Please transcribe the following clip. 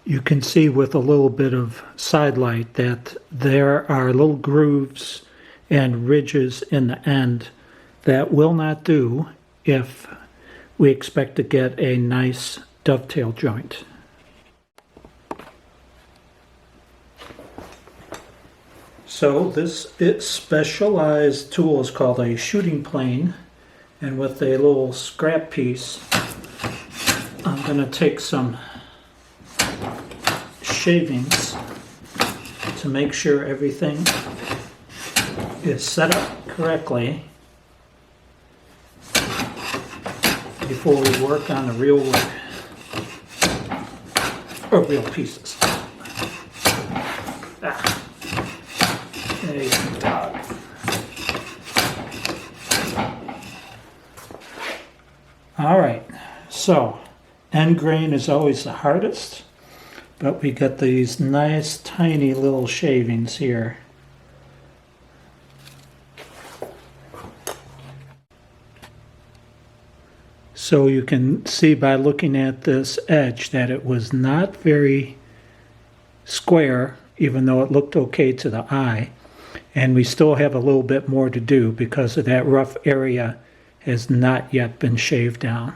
You can see with a little bit of side light that there are little grooves and ridges in the end that will not do if we expect to get a nice dovetail joint. So this specialized tool is called a shooting plane, and with a little scrap piece I'm going to take some shavings to make sure everything is set up correctly before we work on the real wood or real pieces. There you go. All right, so end grain is always the hardest, but we got these nice tiny little shavings here. So you can see by looking at this edge that it was not very square, even though it looked okay to the eye. And we still have a little bit more to do because of that rough area has not yet been shaved down.